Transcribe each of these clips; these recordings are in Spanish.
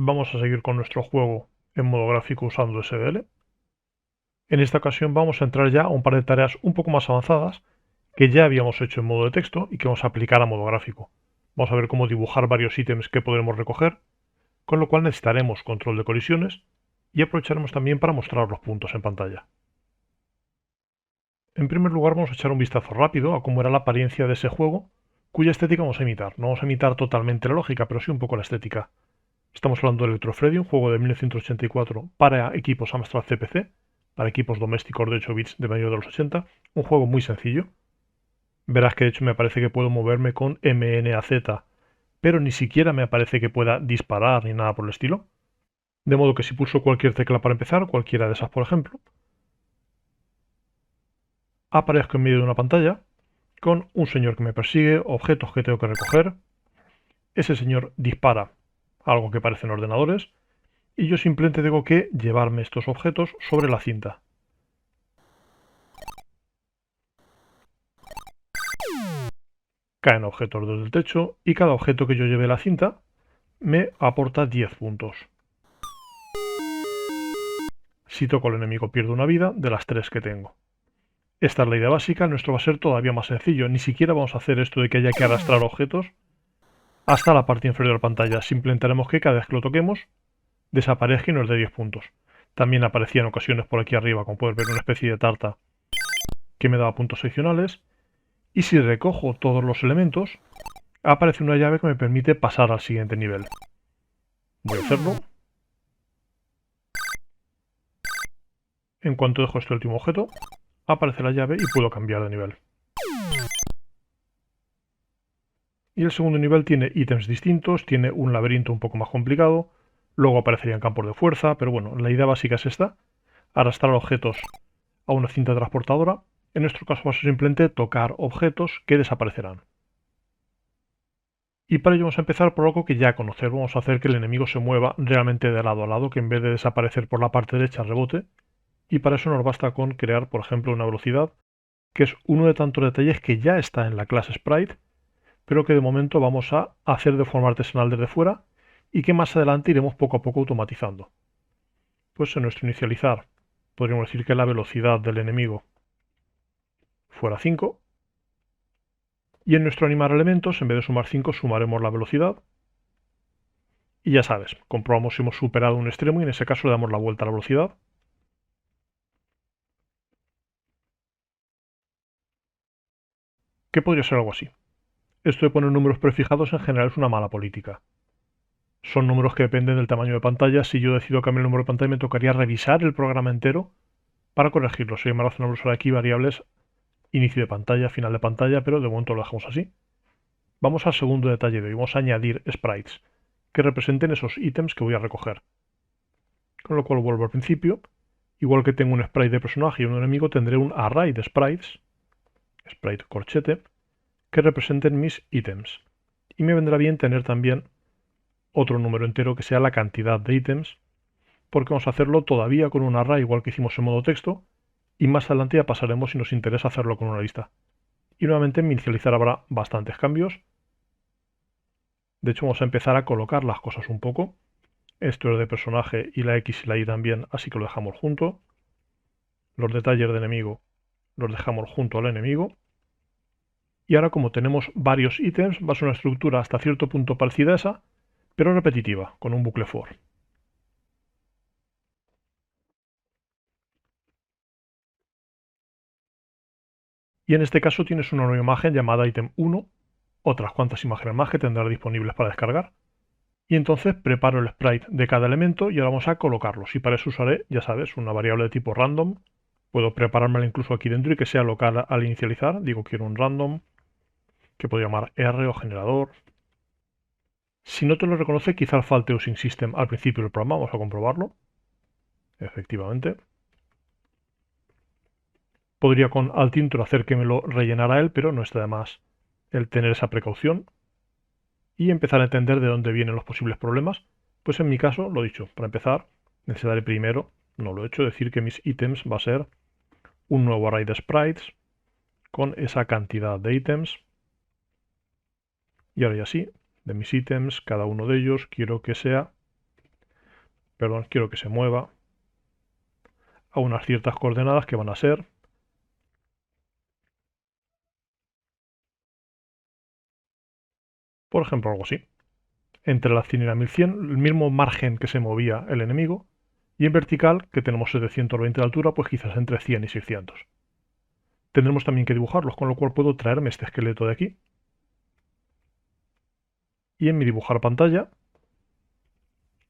Vamos a seguir con nuestro juego en modo gráfico usando SVL. En esta ocasión vamos a entrar ya a un par de tareas un poco más avanzadas que ya habíamos hecho en modo de texto y que vamos a aplicar a modo gráfico. Vamos a ver cómo dibujar varios ítems que podremos recoger, con lo cual necesitaremos control de colisiones y aprovecharemos también para mostrar los puntos en pantalla. En primer lugar vamos a echar un vistazo rápido a cómo era la apariencia de ese juego, cuya estética vamos a imitar. No vamos a imitar totalmente la lógica, pero sí un poco la estética. Estamos hablando de Electro Freddy, un juego de 1984 para equipos Amstrad CPC, para equipos domésticos de 8 bits de medio de los 80, un juego muy sencillo. Verás que de hecho me parece que puedo moverme con MNAZ, pero ni siquiera me parece que pueda disparar ni nada por el estilo. De modo que si pulso cualquier tecla para empezar, cualquiera de esas por ejemplo, aparezco en medio de una pantalla con un señor que me persigue, objetos que tengo que recoger. Ese señor dispara algo que parecen ordenadores y yo simplemente tengo que llevarme estos objetos sobre la cinta. Caen objetos desde el techo y cada objeto que yo lleve la cinta me aporta 10 puntos. Si toco al enemigo pierdo una vida de las 3 que tengo. Esta es la idea básica, nuestro va a ser todavía más sencillo, ni siquiera vamos a hacer esto de que haya que arrastrar objetos hasta la parte inferior de la pantalla, simplemente haremos que cada vez que lo toquemos desaparezca y nos dé 10 puntos. También aparecía en ocasiones por aquí arriba, como puedes ver, una especie de tarta que me daba puntos adicionales. Y si recojo todos los elementos, aparece una llave que me permite pasar al siguiente nivel. Voy a hacerlo. En cuanto dejo este último objeto, aparece la llave y puedo cambiar de nivel. Y el segundo nivel tiene ítems distintos, tiene un laberinto un poco más complicado, luego aparecerían campos de fuerza, pero bueno, la idea básica es esta, arrastrar objetos a una cinta transportadora. En nuestro caso va a ser simplemente tocar objetos que desaparecerán. Y para ello vamos a empezar por algo que ya conocer. Vamos a hacer que el enemigo se mueva realmente de lado a lado, que en vez de desaparecer por la parte derecha rebote. Y para eso nos basta con crear, por ejemplo, una velocidad, que es uno de tantos detalles que ya está en la clase Sprite, pero que de momento vamos a hacer de forma artesanal desde fuera y que más adelante iremos poco a poco automatizando. Pues en nuestro inicializar podríamos decir que la velocidad del enemigo fuera 5. Y en nuestro animar elementos, en vez de sumar 5, sumaremos la velocidad. Y ya sabes, comprobamos si hemos superado un extremo y en ese caso le damos la vuelta a la velocidad. ¿Qué podría ser algo así? Esto de poner números prefijados en general es una mala política. Son números que dependen del tamaño de pantalla. Si yo decido cambiar el número de pantalla, me tocaría revisar el programa entero para corregirlo. Sería más razonable usar aquí variables inicio de pantalla, final de pantalla, pero de momento lo dejamos así. Vamos al segundo detalle de hoy. Vamos a añadir sprites que representen esos ítems que voy a recoger. Con lo cual vuelvo al principio. Igual que tengo un sprite de personaje y un enemigo, tendré un array de sprites, sprite corchete, que representen mis ítems. Y me vendrá bien tener también otro número entero que sea la cantidad de ítems, porque vamos a hacerlo todavía con un array igual que hicimos en modo texto, y más adelante ya pasaremos si nos interesa hacerlo con una lista. Y nuevamente en mi inicializar habrá bastantes cambios. De hecho vamos a empezar a colocar las cosas un poco. Esto es de personaje y la X y la Y también, así que lo dejamos junto. Los detalles de enemigo los dejamos junto al enemigo. Y ahora como tenemos varios ítems, va a ser una estructura hasta cierto punto parecida a esa, pero repetitiva, con un bucle for. Y en este caso tienes una nueva imagen llamada item 1, otras cuantas imágenes más que tendrás disponibles para descargar. Y entonces preparo el sprite de cada elemento y ahora vamos a colocarlos. Y para eso usaré, ya sabes, una variable de tipo random. Puedo preparármela incluso aquí dentro y que sea local al inicializar. Digo, quiero un random, que puedo llamar R o generador. Si no te lo reconoce, quizás falte using system al principio del programa. Vamos a comprobarlo. Efectivamente. Podría con alt intro hacer que me lo rellenara él, pero no está de más el tener esa precaución y empezar a entender de dónde vienen los posibles problemas. Pues en mi caso, lo dicho, para empezar, necesitaré primero, no lo he hecho, decir que mis ítems va a ser un nuevo array de sprites con esa cantidad de ítems. Y ahora ya sí, de mis ítems, cada uno de ellos quiero que sea perdón, quiero que se mueva a unas ciertas coordenadas que van a ser, por ejemplo, algo así. Entre la 100 y la 1100, el mismo margen que se movía el enemigo, y en vertical, que tenemos 720 de altura, pues quizás entre 100 y 600. Tendremos también que dibujarlos, con lo cual puedo traerme este esqueleto de aquí. Y en mi dibujar pantalla,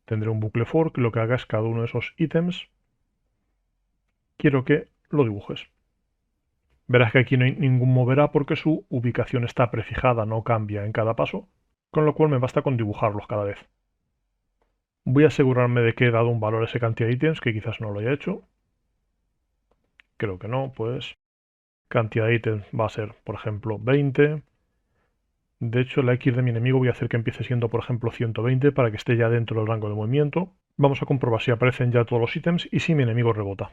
tendré un bucle for que lo que haga es cada uno de esos ítems. Quiero que lo dibujes. Verás que aquí no hay ningún moverá porque su ubicación está prefijada, no cambia en cada paso, con lo cual me basta con dibujarlos cada vez. Voy a asegurarme de que he dado un valor a esa cantidad de ítems, que quizás no lo haya hecho. Creo que no, pues cantidad de ítems va a ser, por ejemplo, 20. De hecho, la X de mi enemigo voy a hacer que empiece siendo, por ejemplo, 120 para que esté ya dentro del rango de movimiento. Vamos a comprobar si aparecen ya todos los ítems y si mi enemigo rebota.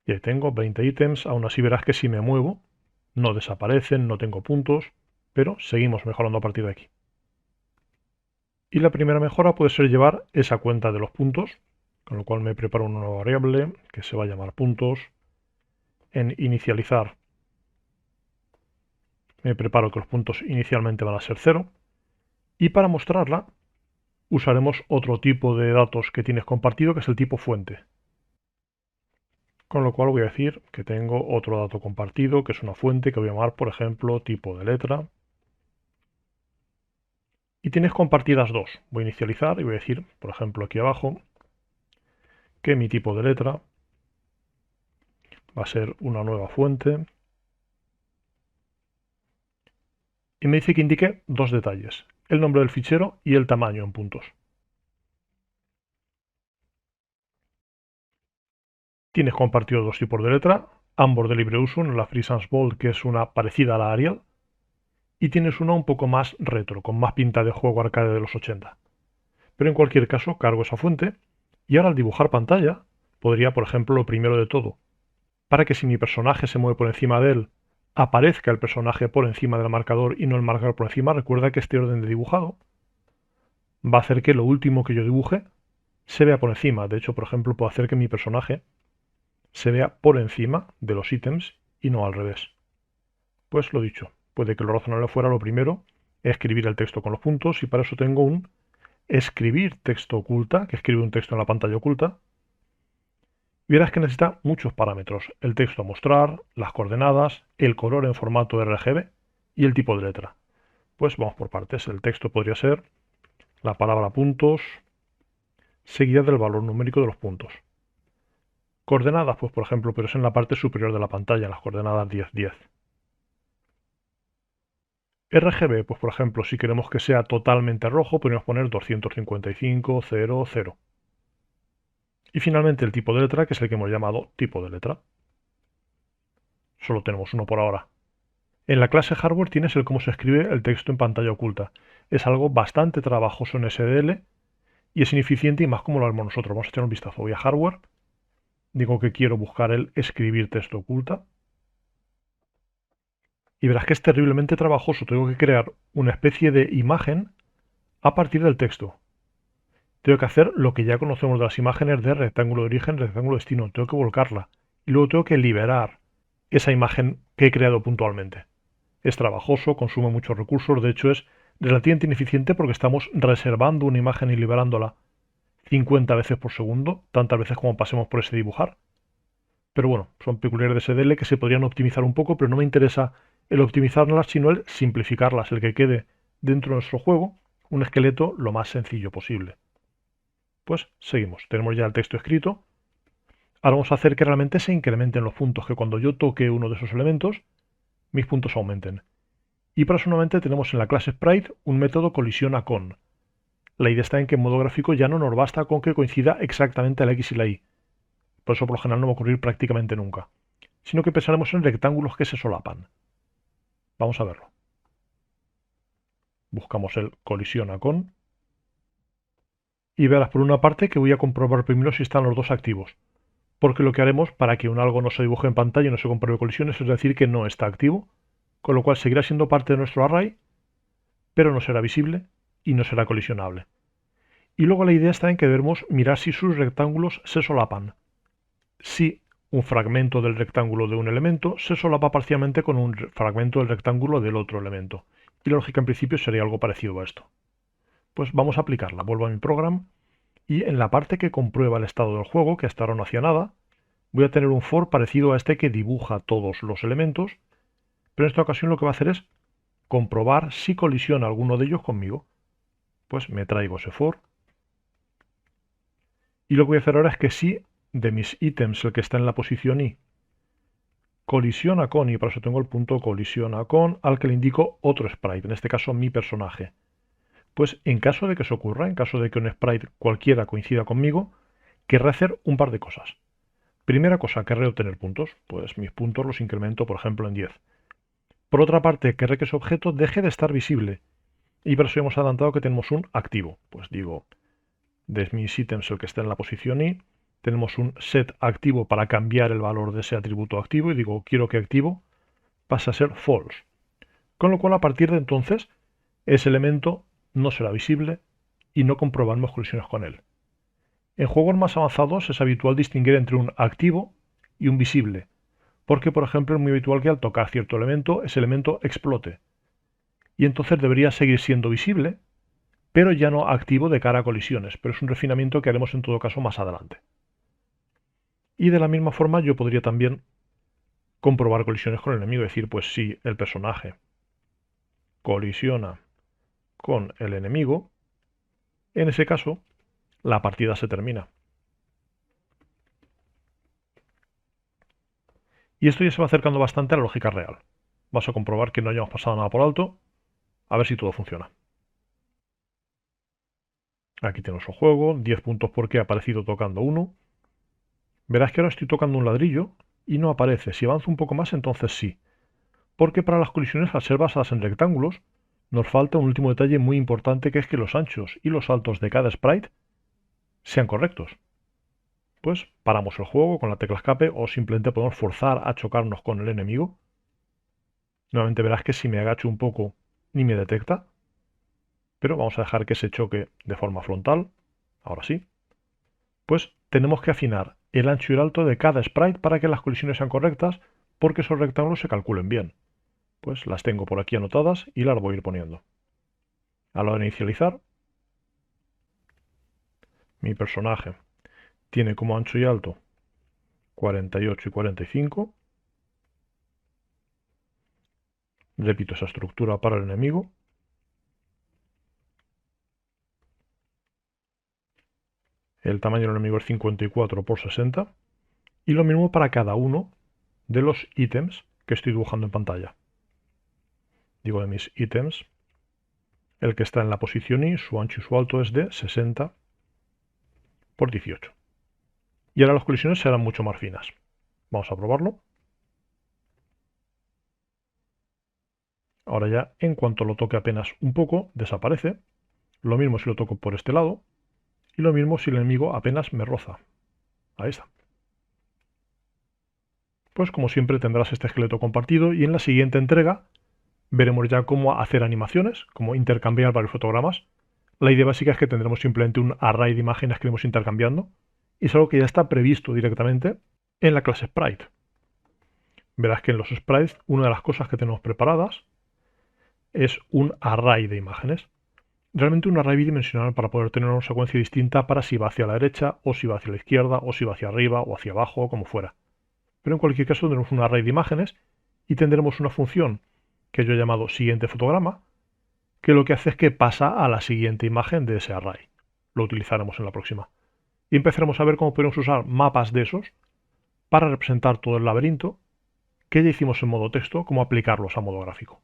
Y ahí tengo 20 ítems, aún así verás que si me muevo, no desaparecen, no tengo puntos, pero seguimos mejorando a partir de aquí. Y la primera mejora puede ser llevar esa cuenta de los puntos, con lo cual me preparo una nueva variable que se va a llamar puntos. En inicializar me preparo que los puntos inicialmente van a ser 0. Y para mostrarla usaremos otro tipo de datos que tienes compartido, que es el tipo fuente. Con lo cual voy a decir que tengo otro dato compartido, que es una fuente que voy a llamar, por ejemplo, tipo de letra. Y tienes compartidas dos. Voy a inicializar y voy a decir, por ejemplo, aquí abajo, que mi tipo de letra va a ser una nueva fuente. Y me dice que indique dos detalles, el nombre del fichero y el tamaño en puntos. Tienes compartido dos tipos de letra, ambos de libre uso, en la Free Sans Bold, que es una parecida a la Arial, y tienes una un poco más retro, con más pinta de juego arcade de los 80. Pero en cualquier caso, cargo esa fuente, y ahora al dibujar pantalla, podría, por ejemplo, lo primero de todo, para que si mi personaje se mueve por encima de él, aparezca el personaje por encima del marcador y no el marcador por encima. Recuerda que este orden de dibujado va a hacer que lo último que yo dibuje se vea por encima. De hecho, por ejemplo, puedo hacer que mi personaje se vea por encima de los ítems y no al revés. Pues lo dicho, puede que lo razonable fuera lo primero, escribir el texto con los puntos, y para eso tengo un escribir texto oculta, que escribe un texto en la pantalla oculta. Y verás que necesita muchos parámetros: el texto a mostrar, las coordenadas, el color en formato RGB y el tipo de letra. Pues vamos por partes. El texto podría ser la palabra puntos seguida del valor numérico de los puntos. Coordenadas, pues por ejemplo, pero es en la parte superior de la pantalla, las coordenadas 10, 10. RGB, pues por ejemplo, si queremos que sea totalmente rojo, podemos poner 255, 0, 0. Y finalmente el tipo de letra, que es el que hemos llamado tipo de letra. Solo tenemos uno por ahora. En la clase hardware tienes el cómo se escribe el texto en pantalla oculta. Es algo bastante trabajoso en SDL y es ineficiente, y más como lo haremos nosotros. Vamos a echar un vistazo. Voy a hardware, digo que quiero buscar el escribir texto oculta y verás que es terriblemente trabajoso. Tengo que crear una especie de imagen a partir del texto. Tengo que hacer lo que ya conocemos de las imágenes de rectángulo de origen, rectángulo de destino. Tengo que volcarla y luego tengo que liberar esa imagen que he creado puntualmente. Es trabajoso, consume muchos recursos, de hecho es relativamente ineficiente porque estamos reservando una imagen y liberándola 50 veces por segundo, tantas veces como pasemos por ese dibujar. Pero bueno, son peculiaridades de SDL que se podrían optimizar un poco, pero no me interesa el optimizarlas, sino el simplificarlas, el que quede dentro de nuestro juego un esqueleto lo más sencillo posible. Pues seguimos, tenemos ya el texto escrito. Ahora vamos a hacer que realmente se incrementen los puntos, que cuando yo toque uno de esos elementos, mis puntos aumenten. Y para eso nuevamente tenemos en la clase Sprite un método colisiona con. La idea está en que en modo gráfico ya no nos basta con que coincida exactamente la X y la Y. Por eso por lo general no va a ocurrir prácticamente nunca. Sino que pensaremos en rectángulos que se solapan. Vamos a verlo. Buscamos el colisiona con. Y verás por una parte que voy a comprobar primero si están los dos activos. Porque lo que haremos para que un algo no se dibuje en pantalla y no se compruebe colisiones es decir que no está activo, con lo cual seguirá siendo parte de nuestro array, pero no será visible y no será colisionable. Y luego la idea está en que debemos mirar si sus rectángulos se solapan. Si un fragmento del rectángulo de un elemento se solapa parcialmente con un fragmento del rectángulo del otro elemento. Y la lógica en principio sería algo parecido a esto. Pues vamos a aplicarla. Vuelvo a mi programa y en la parte que comprueba el estado del juego, que hasta ahora no hacía nada, voy a tener un for parecido a este que dibuja todos los elementos, pero en esta ocasión lo que va a hacer es comprobar si colisiona alguno de ellos conmigo. Pues me traigo ese for. Y lo que voy a hacer ahora es que si de mis ítems el que está en la posición Y colisiona con, y para eso tengo el punto colisiona con, al que le indico otro sprite, en este caso mi personaje. Pues en caso de que eso ocurra, en caso de que un sprite cualquiera coincida conmigo, querré hacer un par de cosas. Primera cosa, querré obtener puntos, pues mis puntos los incremento por ejemplo en 10. Por otra parte, querré que ese objeto deje de estar visible, y para eso hemos adelantado que tenemos un activo. Pues digo, de mis ítems el que está en la posición Y, tenemos un set activo para cambiar el valor de ese atributo activo y digo, quiero que activo pase a ser false. Con lo cual, a partir de entonces, ese elemento no será visible y no comprobaremos colisiones con él. En juegos más avanzados es habitual distinguir entre un activo y un visible, porque por ejemplo es muy habitual que al tocar cierto elemento, ese elemento explote. Y entonces debería seguir siendo visible, pero ya no activo de cara a colisiones, pero es un refinamiento que haremos en todo caso más adelante. Y de la misma forma yo podría también comprobar colisiones con el enemigo, es decir, pues si el personaje colisiona con el enemigo, en ese caso la partida se termina. Y esto ya se va acercando bastante a la lógica real. Vas a comprobar que no hayamos pasado nada por alto, a ver si todo funciona. Aquí tenemos el juego, 10 puntos porque ha aparecido tocando 1. Verás que ahora estoy tocando un ladrillo y no aparece. Si avanzo un poco más, entonces sí. Porque para las colisiones, al ser basadas en rectángulos, nos falta un último detalle muy importante, que es que los anchos y los altos de cada sprite sean correctos. Pues paramos el juego con la tecla escape o simplemente podemos forzar a chocarnos con el enemigo. Nuevamente verás que si me agacho un poco ni me detecta, pero vamos a dejar que se choque de forma frontal. Ahora sí. Pues tenemos que afinar el ancho y el alto de cada sprite para que las colisiones sean correctas, porque esos rectángulos se calculen bien. Pues las tengo por aquí anotadas y las voy a ir poniendo. A la hora de inicializar, mi personaje tiene como ancho y alto 48 y 45. Repito esa estructura para el enemigo. El tamaño del enemigo es 54 por 60. Y lo mismo para cada uno de los ítems que estoy dibujando en pantalla. Digo, de mis ítems, el que está en la posición Y, su ancho y su alto es de 60 por 18. Y ahora las colisiones serán mucho más finas. Vamos a probarlo. Ahora ya, en cuanto lo toque apenas un poco, desaparece. Lo mismo si lo toco por este lado. Y lo mismo si el enemigo apenas me roza. Ahí está. Pues como siempre tendrás este esqueleto compartido y en la siguiente entrega veremos ya cómo hacer animaciones, cómo intercambiar varios fotogramas. La idea básica es que tendremos simplemente un array de imágenes que iremos intercambiando y es algo que ya está previsto directamente en la clase Sprite. Verás que en los sprites una de las cosas que tenemos preparadas es un array de imágenes. Realmente un array bidimensional para poder tener una secuencia distinta para si va hacia la derecha o si va hacia la izquierda o si va hacia arriba o hacia abajo o como fuera. Pero en cualquier caso tendremos un array de imágenes y tendremos una función que yo he llamado siguiente fotograma, que lo que hace es que pasa a la siguiente imagen de ese array. Lo utilizaremos en la próxima. Y empezaremos a ver cómo podemos usar mapas de esos para representar todo el laberinto que ya hicimos en modo texto, cómo aplicarlos a modo gráfico.